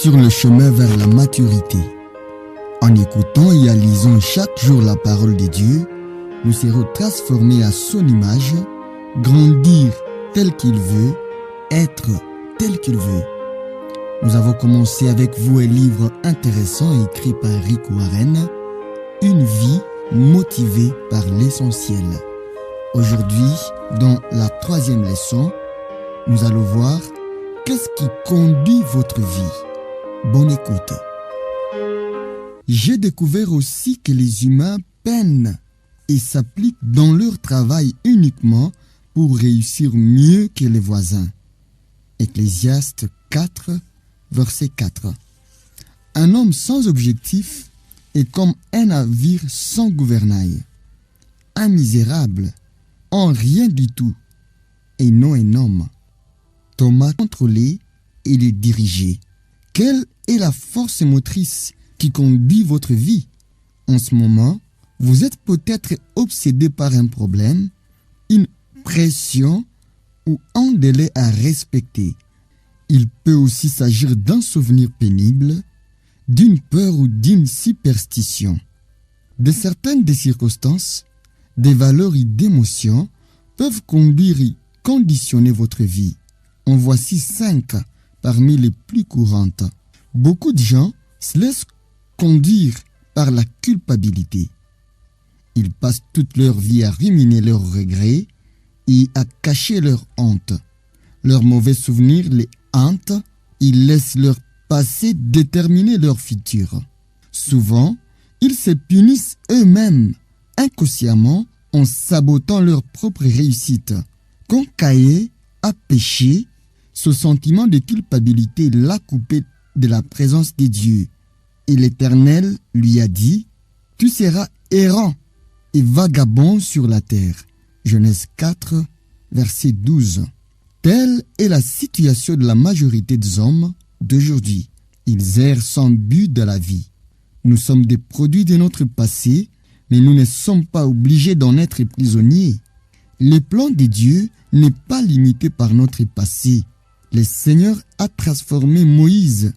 sur le chemin vers la maturité. En écoutant et en lisant chaque jour la parole de Dieu, nous serons transformés à son image, grandir tel qu'il veut, être tel qu'il veut. Nous avons commencé avec vous un livre intéressant écrit par Rick Warren, Une vie motivée par l'essentiel. Aujourd'hui, dans la 3e leçon, nous allons voir qu'est-ce qui conduit votre vie. Bonne écoute. J'ai découvert aussi que les humains peinent et s'appliquent dans leur travail uniquement pour réussir mieux que les voisins. Ecclésiaste 4, verset 4. Un homme sans objectif est comme un navire sans gouvernail. Un misérable en rien du tout et non un homme. Thomas contrôler et les diriger. Quelle est la force motrice qui conduit votre vie? En ce moment, vous êtes peut-être obsédé par un problème, une pression ou un délai à respecter. Il peut aussi s'agir d'un souvenir pénible, d'une peur ou d'une superstition. De certaines des circonstances, des valeurs et d'émotions peuvent conduire et conditionner votre vie. En voici 5 parmi les plus courantes. Beaucoup de gens se laissent conduire par la culpabilité. Ils passent toute leur vie à ruminer leurs regrets et à cacher leur honte. Leurs mauvais souvenirs les hantent, ils laissent leur passé déterminer leur futur. Souvent, ils se punissent eux-mêmes inconsciemment en sabotant leur propre réussite. Quand Caïn a péché, ce sentiment de culpabilité l'a coupé de la présence de Dieu. Et l'Éternel lui a dit, « Tu seras errant et vagabond sur la terre. » Genèse 4, verset 12. Telle est la situation de la majorité des hommes d'aujourd'hui. Ils errent sans but dans la vie. Nous sommes des produits de notre passé, mais nous ne sommes pas obligés d'en être prisonniers. Le plan de Dieu n'est pas limité par notre passé. Le Seigneur a transformé Moïse,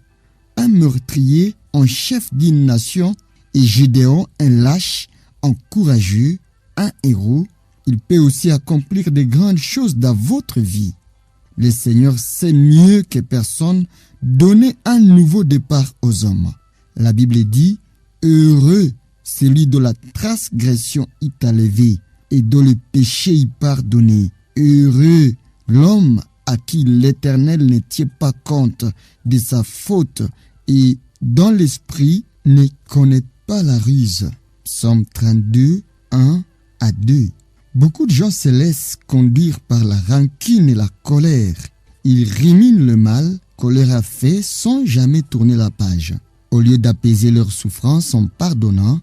un meurtrier, en chef d'une nation, et Gédéon, un lâche, en courageux, un héros. Il peut aussi accomplir de grandes choses dans votre vie. Le Seigneur sait mieux que personne donner un nouveau départ aux hommes. La Bible dit, « Heureux celui dont la transgression est enlevée et dont le péché est pardonné. Heureux l'homme à qui l'Éternel ne tient pas compte de sa faute et dont l'esprit ne connaît pas la ruse. » Psaume 32, 1 à 2. Beaucoup de gens se laissent conduire par la rancune et la colère. Ils ruminent le mal qu'on leur a fait sans jamais tourner la page. Au lieu d'apaiser leur souffrance en pardonnant,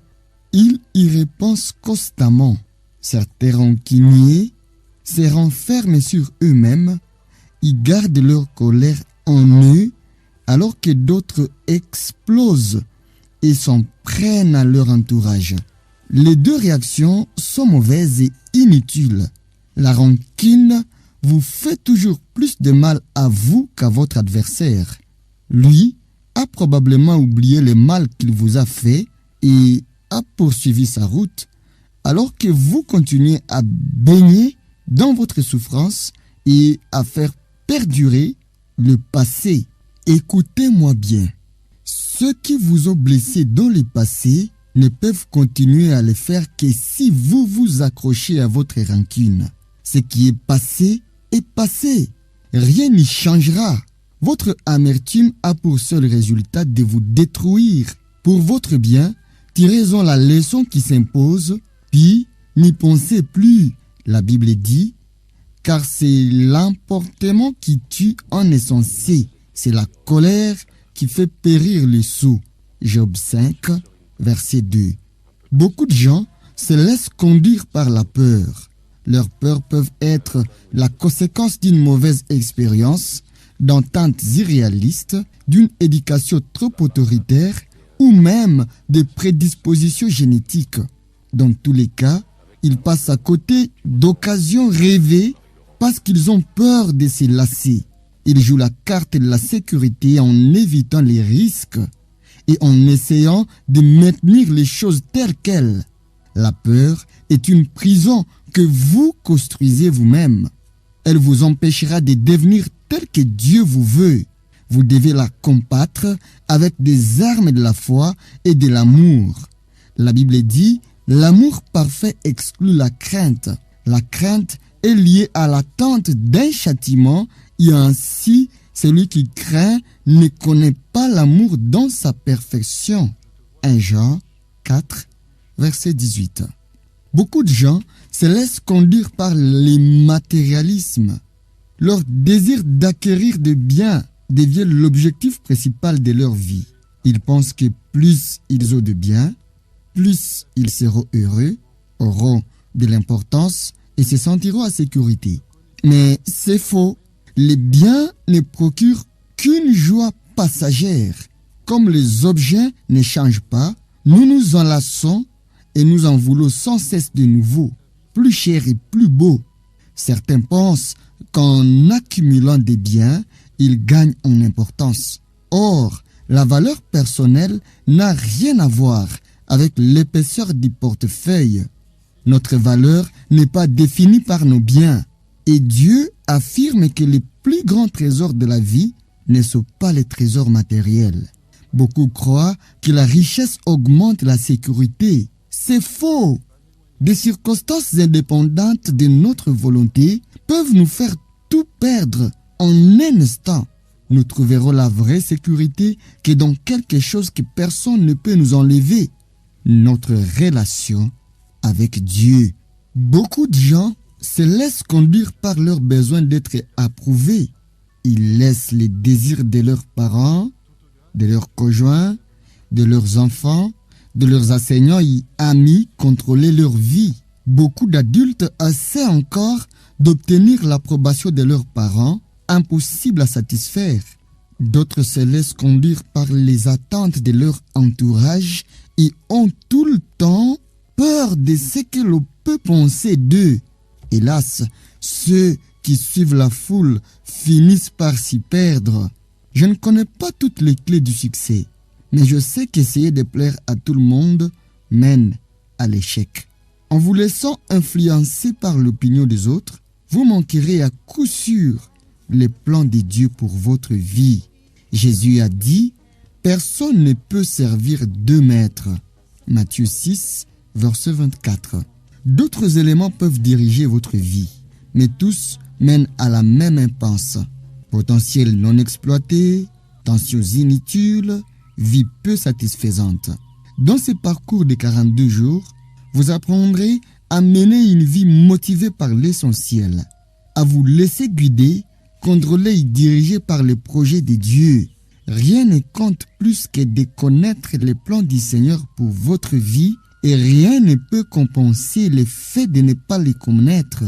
ils y repensent constamment. Certains rancuniers se renferment sur eux-mêmes. Ils gardent leur colère en eux, alors que d'autres explosent et s'en prennent à leur entourage. Les deux réactions sont mauvaises et inutiles. La rancune vous fait toujours plus de mal à vous qu'à votre adversaire. Lui a probablement oublié le mal qu'il vous a fait et a poursuivi sa route, alors que vous continuez à baigner dans votre souffrance et à faire perdurer le passé. Écoutez-moi bien. Ceux qui vous ont blessé dans le passé ne peuvent continuer à le faire que si vous vous accrochez à votre rancune. Ce qui est passé est passé. Rien n'y changera. Votre amertume a pour seul résultat de vous détruire. Pour votre bien, tirez-en la leçon qui s'impose, puis n'y pensez plus. La Bible dit, car c'est l'emportement qui tue en essentiel. C'est la colère qui fait périr les sots. Job 5, verset 2. Beaucoup de gens se laissent conduire par la peur. Leurs peurs peuvent être la conséquence d'une mauvaise expérience, d'ententes irréalistes, d'une éducation trop autoritaire ou même des prédispositions génétiques. Dans tous les cas, ils passent à côté d'occasions rêvées parce qu'ils ont peur de se lasser. Il joue la carte de la sécurité en évitant les risques et en essayant de maintenir les choses telles quelles. La peur est une prison que vous construisez vous-même. Elle vous empêchera de devenir tel que Dieu vous veut. Vous devez la combattre avec des armes de la foi et de l'amour. La Bible dit, l'amour parfait exclut la crainte. La crainte est liée à l'attente d'un châtiment et ainsi, celui qui craint ne connaît pas l'amour dans sa perfection. 1 Jean 4, verset 18. Beaucoup de gens se laissent conduire par le matérialisme. Leur désir d'acquérir des biens devient l'objectif principal de leur vie. Ils pensent que plus ils ont de biens, plus ils seront heureux, auront de l'importance et se sentiront en sécurité. Mais c'est faux. Les biens ne procurent qu'une joie passagère. Comme les objets ne changent pas, nous nous enlaçons et nous en voulons sans cesse de nouveau, plus cher et plus beau. Certains pensent qu'en accumulant des biens, ils gagnent en importance. Or, la valeur personnelle n'a rien à voir avec l'épaisseur du portefeuille. Notre valeur n'est pas définie par nos biens. Et Dieu affirme que les plus grands trésors de la vie ne sont pas les trésors matériels. Beaucoup croient que la richesse augmente la sécurité. C'est faux. Des circonstances indépendantes de notre volonté peuvent nous faire tout perdre en un instant. Nous trouverons la vraie sécurité que dans quelque chose que personne ne peut nous enlever. Notre relation avec Dieu. Beaucoup de gens se laissent conduire par leur besoin d'être approuvés. Ils laissent les désirs de leurs parents, de leurs conjoints, de leurs enfants, de leurs enseignants et amis contrôler leur vie. Beaucoup d'adultes essaient encore d'obtenir l'approbation de leurs parents, impossible à satisfaire. D'autres se laissent conduire par les attentes de leur entourage et ont tout le temps peur de ce que l'on peut penser d'eux. Hélas, ceux qui suivent la foule finissent par s'y perdre. Je ne connais pas toutes les clés du succès, mais je sais qu'essayer de plaire à tout le monde mène à l'échec. En vous laissant influencer par l'opinion des autres, vous manquerez à coup sûr les plans de Dieu pour votre vie. Jésus a dit, « Personne ne peut servir deux maîtres. » Matthieu 6, verset 24. D'autres éléments peuvent diriger votre vie, mais tous mènent à la même impasse. Potentiel non exploité, tensions inutiles, vie peu satisfaisante. Dans ce parcours de 42 jours, vous apprendrez à mener une vie motivée par l'essentiel, à vous laisser guider, contrôler et diriger par les projets de Dieu. Rien ne compte plus que de connaître les plans du Seigneur pour votre vie et rien ne peut compenser le fait de ne pas les connaître.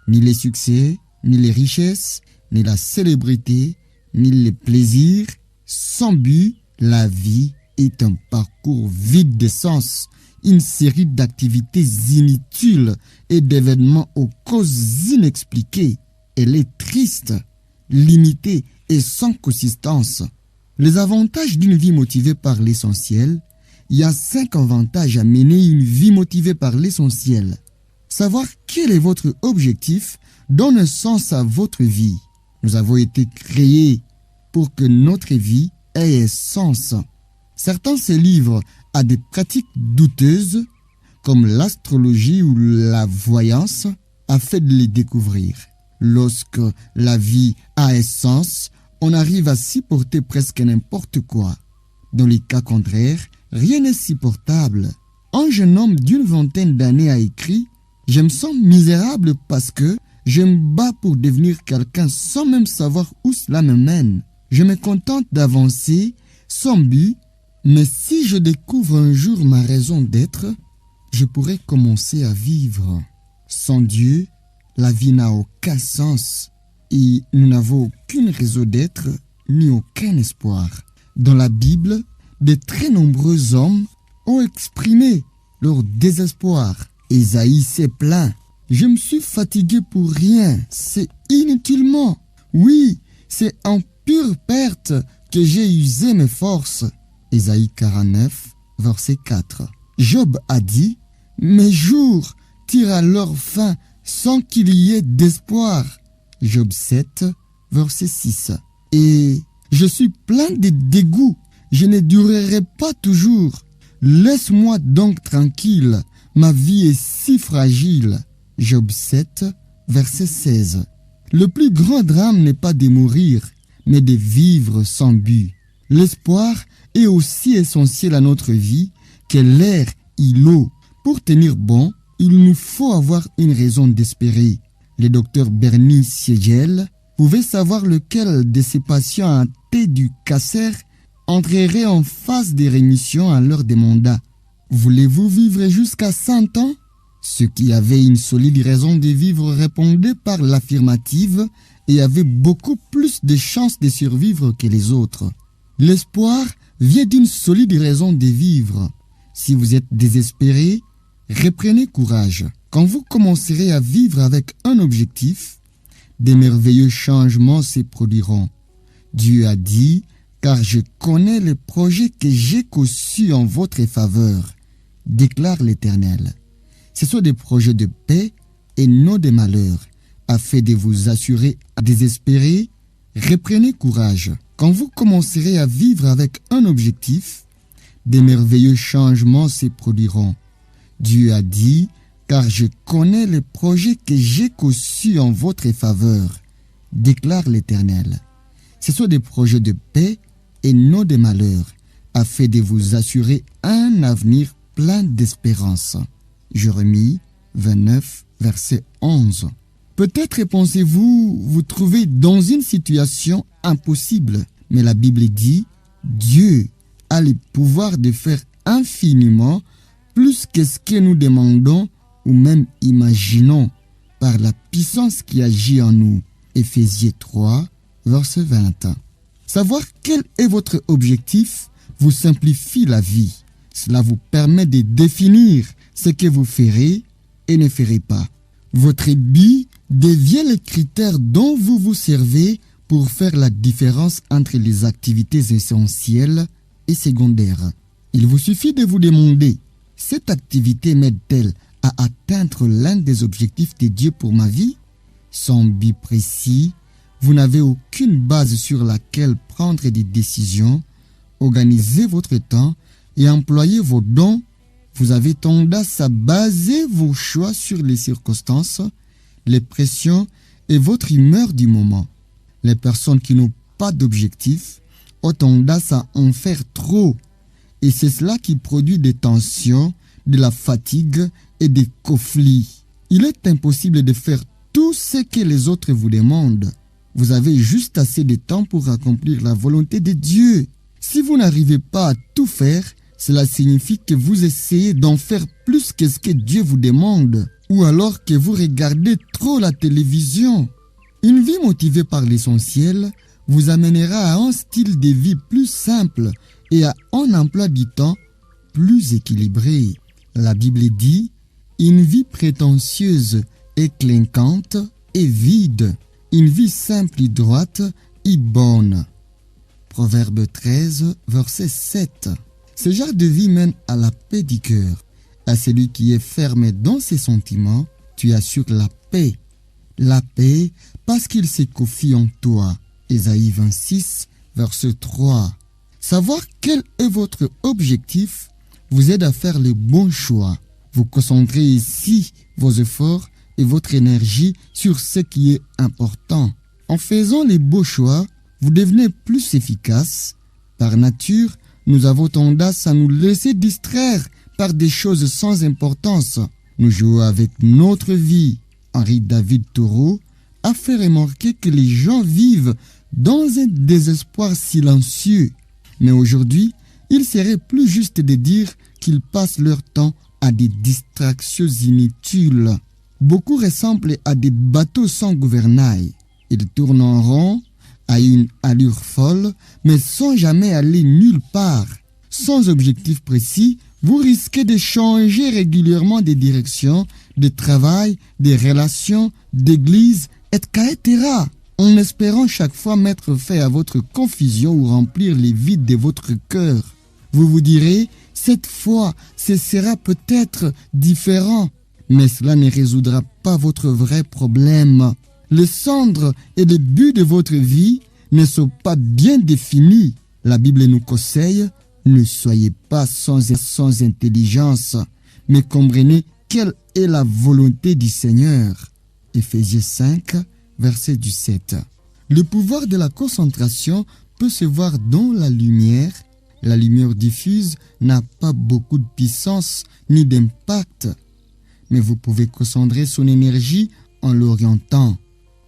Ni les succès, ni les richesses, ni la célébrité, ni les plaisirs. Sans but, la vie est un parcours vide de sens, une série d'activités inutiles et d'événements aux causes inexpliquées. Elle est triste, limitée et sans consistance. Les avantages d'une vie motivée par l'essentiel. Il y a 5 avantages à mener une vie motivée par l'essentiel. Savoir quel est votre objectif donne un sens à votre vie. Nous avons été créés pour que notre vie ait un sens. Certains se livrent à des pratiques douteuses comme l'astrologie ou la voyance afin de les découvrir. Lorsque la vie a un sens, on arrive à supporter presque n'importe quoi. Dans les cas contraires, rien n'est supportable. Un jeune homme d'une vingtaine d'années a écrit « Je me sens misérable parce que je me bats pour devenir quelqu'un sans même savoir où cela me mène. Je me contente d'avancer sans but, mais si je découvre un jour ma raison d'être, je pourrais commencer à vivre. Sans Dieu, la vie n'a aucun sens et nous n'avons aucune raison d'être ni aucun espoir. » Dans la Bible, de très nombreux hommes ont exprimé leur désespoir. Ésaïe s'est plaint. « Je me suis fatigué pour rien, c'est inutilement. Oui, c'est en pure perte que j'ai usé mes forces. Ésaïe 49, verset 4. Job a dit, mes jours tirent à leur fin sans qu'il y ait d'espoir. Job 7, verset 6. Et je suis plein de dégoût, je ne durerai pas toujours. Laisse-moi donc tranquille, ma vie est si fragile. Job 7, verset 16. Le plus grand drame n'est pas de mourir, mais de vivre sans but. L'espoir est aussi essentiel à notre vie que l'air et l'eau. Pour tenir bon, il nous faut avoir une raison d'espérer. Le docteur Bernie Siegel pouvait savoir lequel de ses patients atteints du cancer entrerait en phase de rémission à leur demanda. Voulez-vous vivre jusqu'à 100 ans? Ceux qui avaient une solide raison de vivre répondaient par l'affirmative et avaient beaucoup plus de chances de survivre que les autres. L'espoir vient d'une solide raison de vivre. Si vous êtes désespéré, reprenez courage. Quand vous commencerez à vivre avec un objectif, des merveilleux changements se produiront. Dieu a dit, car je connais les projets que j'ai conçus en votre faveur, déclare l'Éternel. Ce sont des projets de paix et non de malheur, afin de vous assurer à désespérer. Reprenez courage. Quand vous commencerez à vivre avec un objectif, des merveilleux changements se produiront. Dieu a dit, car je connais les projets que j'ai conçus en votre faveur, déclare l'Éternel. Ce sont des projets de paix et non de malheur, afin de vous assurer un avenir plein d'espérance. Jérémie 29, verset 11. Peut-être pensez-vous vous trouver dans une situation impossible, mais la Bible dit, Dieu a le pouvoir de faire infiniment plus que ce que nous demandons ou même imaginons par la puissance qui agit en nous. Éphésiens 3, verset 20. Savoir quel est votre objectif vous simplifie la vie. Cela vous permet de définir ce que vous ferez et ne ferez pas. Votre but devient le critère dont vous vous servez pour faire la différence entre les activités essentielles et secondaires. Il vous suffit de vous demander, cette activité m'aide-t-elle à atteindre l'un des objectifs de Dieu pour ma vie? Sans but précis, vous n'avez aucune base sur laquelle prendre des décisions, organiser votre temps et employer vos dons. Vous avez tendance à baser vos choix sur les circonstances, les pressions et votre humeur du moment. Les personnes qui n'ont pas d'objectif ont tendance à en faire trop. Et c'est cela qui produit des tensions, de la fatigue et des conflits. Il est impossible de faire tout ce que les autres vous demandent. Vous avez juste assez de temps pour accomplir la volonté de Dieu. Si vous n'arrivez pas à tout faire, cela signifie que vous essayez d'en faire plus que ce que Dieu vous demande, ou alors que vous regardez trop la télévision. Une vie motivée par l'essentiel vous amènera à un style de vie plus simple et à un emploi du temps plus équilibré. La Bible dit, une vie prétentieuse et clinquante et vide, une vie simple et droite et bonne. Proverbe 13, verset 7. Ce genre de vie mène à la paix du cœur. À celui qui est ferme dans ses sentiments, tu assures la paix. La paix parce qu'il se confie en toi. Ésaïe 26, verset 3. Savoir quel est votre objectif vous aide à faire les bons choix. Vous concentrez ici vos efforts et votre énergie sur ce qui est important. En faisant les beaux choix, vous devenez plus efficace. Par nature, nous avons tendance à nous laisser distraire par des choses sans importance. Nous jouons avec notre vie. Henri David Thoreau a fait remarquer que les gens vivent dans un désespoir silencieux. Mais aujourd'hui, il serait plus juste de dire qu'ils passent leur temps à des distractions inutiles. Beaucoup ressemblent à des bateaux sans gouvernail. Ils tournent en rond à une allure folle, mais sans jamais aller nulle part. Sans objectif précis, vous risquez de changer régulièrement de direction, de travail, de relations, d'église, etc. en espérant chaque fois mettre fin à votre confusion ou remplir les vides de votre cœur. Vous vous direz, cette fois, ce sera peut-être différent, mais cela ne résoudra pas votre vrai problème. Le centre et le but de votre vie ne sont pas bien définis. La Bible nous conseille, ne soyez pas sans intelligence, mais comprenez quelle est la volonté du Seigneur. Éphésiens 5, verset 17. Le pouvoir de la concentration peut se voir dans la lumière. La lumière diffuse n'a pas beaucoup de puissance ni d'impact, mais vous pouvez concentrer son énergie en l'orientant.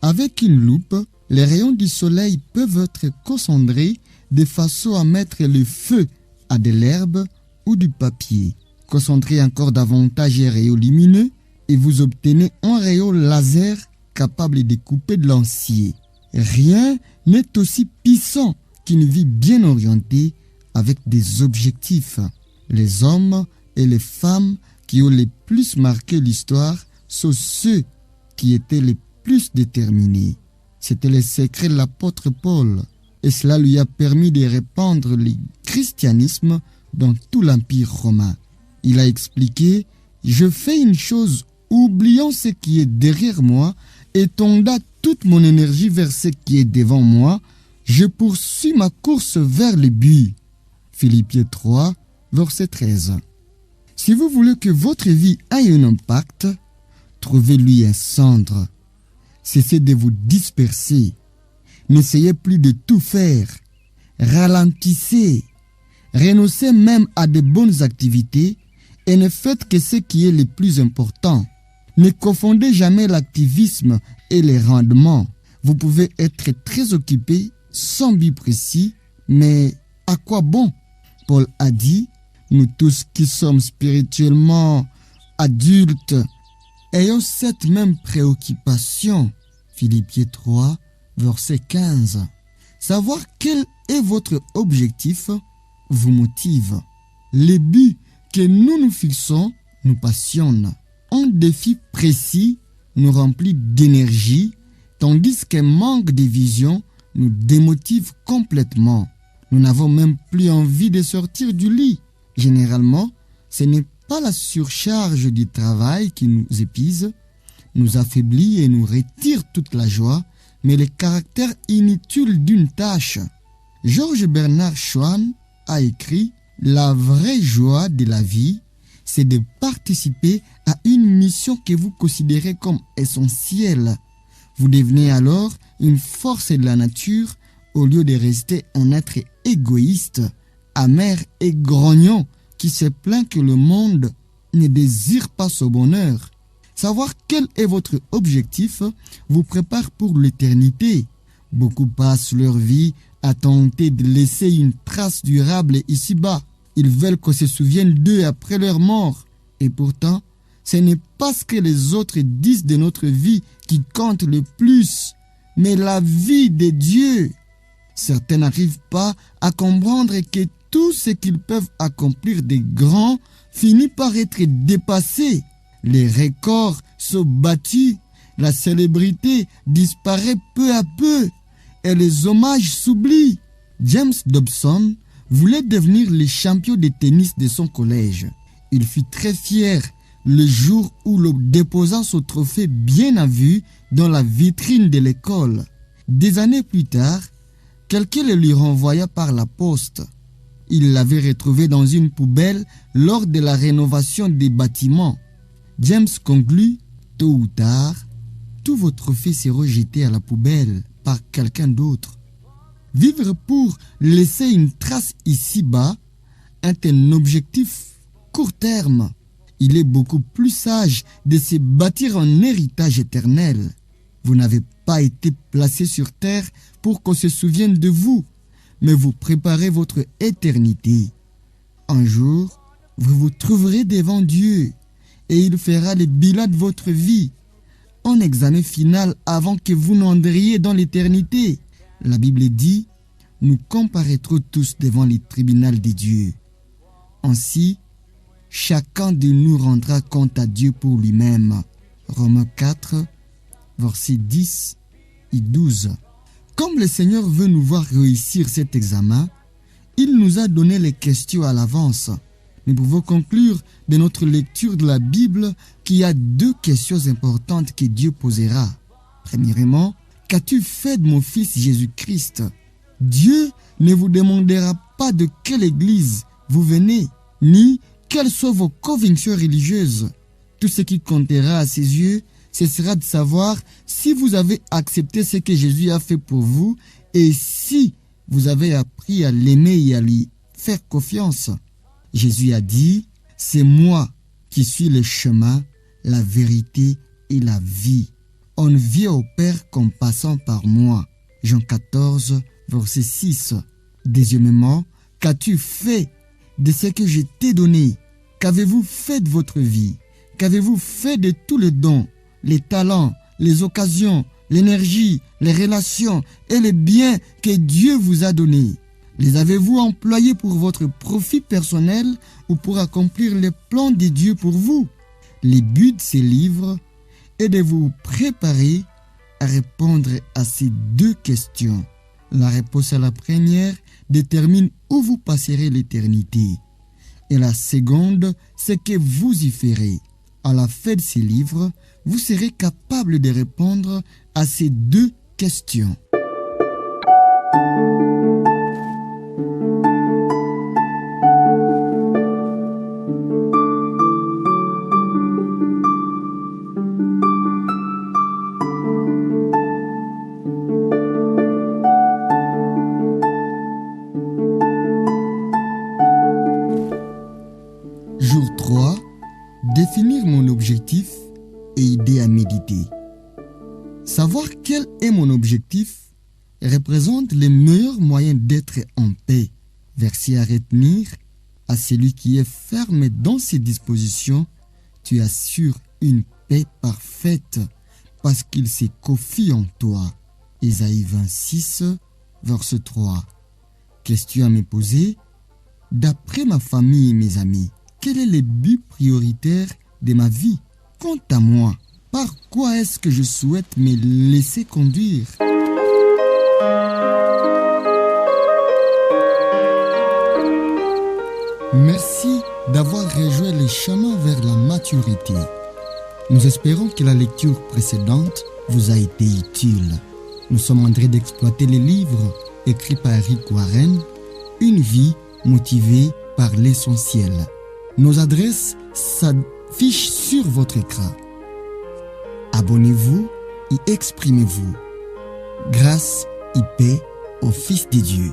Avec une loupe, les rayons du soleil peuvent être concentrés de façon à mettre le feu à de l'herbe ou du papier. Concentrez encore davantage les rayons lumineux et vous obtenez un rayon laser capable de couper de l'acier. Rien n'est aussi puissant qu'une vie bien orientée avec des objectifs. Les hommes et les femmes qui ont le plus marqué l'histoire sont ceux qui étaient les plus déterminés. C'était le secret de l'apôtre Paul, et cela lui a permis de répandre le christianisme dans tout l'Empire romain. Il a expliqué, « Je fais une chose, oubliant ce qui est derrière moi, et tendant toute mon énergie vers ce qui est devant moi, je poursuis ma course vers le but. » Philippiens 3, verset 13. Si vous voulez que votre vie ait un impact, trouvez-lui un centre. Cessez de vous disperser. N'essayez plus de tout faire. Ralentissez. Renoncez même à de bonnes activités et ne faites que ce qui est le plus important. Ne confondez jamais l'activisme et les rendements. Vous pouvez être très occupé sans but précis, mais à quoi bon? Paul a dit, nous tous qui sommes spirituellement adultes, ayons cette même préoccupation. Philippiens 3, verset 15. Savoir quel est votre objectif vous motive. Les buts que nous nous fixons nous passionnent. Un défi précis nous remplit d'énergie, tandis qu'un manque de vision nous démotive complètement. Nous n'avons même plus envie de sortir du lit. Généralement, ce n'est pas la surcharge du travail qui nous épuise, nous affaiblit et nous retire toute la joie, mais le caractère inutile d'une tâche. Georges Bernard Shaw a écrit « La vraie joie de la vie, c'est de participer à une mission que vous considérez comme essentielle. Vous devenez alors une force de la nature au lieu de rester un être égoïste, amer et grognon qui se plaint que le monde ne désire pas son bonheur. Savoir quel est votre objectif vous prépare pour l'éternité. Beaucoup passent leur vie à tenter de laisser une trace durable ici-bas. Ils veulent qu'on se souvienne d'eux après leur mort. Et pourtant, ce n'est pas ce que les autres disent de notre vie qui compte le plus, mais la vie de Dieu. Certains n'arrivent pas à comprendre que tout ce qu'ils peuvent accomplir de grand finit par être dépassé. Les records sont battus, la célébrité disparaît peu à peu et les hommages s'oublient. James Dobson voulait devenir le champion de tennis de son collège. Il fut très fier le jour où le déposa son trophée bien à vue dans la vitrine de l'école. Des années plus tard, quelqu'un le lui renvoya par la poste. Il l'avait retrouvé dans une poubelle lors de la rénovation des bâtiments. James conclut, tôt ou tard, tous vos trophées seront jetés à la poubelle par quelqu'un d'autre. Vivre pour laisser une trace ici-bas est un objectif court terme. Il est beaucoup plus sage de se bâtir un héritage éternel. Vous n'avez pas été placé sur terre pour qu'on se souvienne de vous, mais vous préparez votre éternité. Un jour, vous vous trouverez devant Dieu et il fera le bilan de votre vie, un examen final avant que vous n'entriez dans l'éternité. La Bible dit, nous comparaîtrons tous devant le tribunal de Dieu. Ainsi, chacun de nous rendra compte à Dieu pour lui-même. Romains 4, versets 10 et 12. Comme le Seigneur veut nous voir réussir cet examen, il nous a donné les questions à l'avance. Nous pouvons conclure de notre lecture de la Bible qu'il y a 2 questions importantes que Dieu posera. Premièrement, qu'as-tu fait de mon fils Jésus-Christ? Dieu ne vous demandera pas de quelle église vous venez, ni quelles sont vos convictions religieuses. Tout ce qui comptera à ses yeux, ce sera de savoir si vous avez accepté ce que Jésus a fait pour vous et si vous avez appris à l'aimer et à lui faire confiance. Jésus a dit, « C'est moi qui suis le chemin, la vérité et la vie. On ne vient au Père qu'en passant par moi. » Jean 14, verset 6. Deuxièmement, qu'as-tu fait de ce que je t'ai donné? Qu'avez-vous fait de votre vie? Qu'avez-vous fait de tous les dons, les talents, les occasions, l'énergie, les relations et les biens que Dieu vous a donnés? Les avez-vous employés pour votre profit personnel ou pour accomplir les plans de Dieu pour vous? Le but de ces livres est de vous préparer à répondre à ces 2 questions. La réponse à la première détermine où vous passerez l'éternité. Et la seconde, c'est que vous y ferez. À la fin de ces livres, vous serez capable de répondre à ces 2 questions. Jour 3. Définir mon objectif et aider à méditer. Savoir quel est mon objectif représente le meilleur moyen d'être en paix. Verset à retenir, à celui qui est ferme dans ses dispositions, tu assures une paix parfaite parce qu'il se confie en toi. Ésaïe 26, verset 3. Question à me poser, d'après ma famille et mes amis, quel est le but prioritaire de ma vie? Quant à moi, par quoi est-ce que je souhaite me laisser conduire? Merci d'avoir rejoint les chemins vers la maturité. Nous espérons que la lecture précédente vous a été utile. Nous sommes en train d'exploiter les livres écrits par Rick Warren, Une vie motivée par l'essentiel. Nos adresses s'affichent sur votre écran. Abonnez-vous et exprimez-vous. Grâce et paix au Fils de Dieu.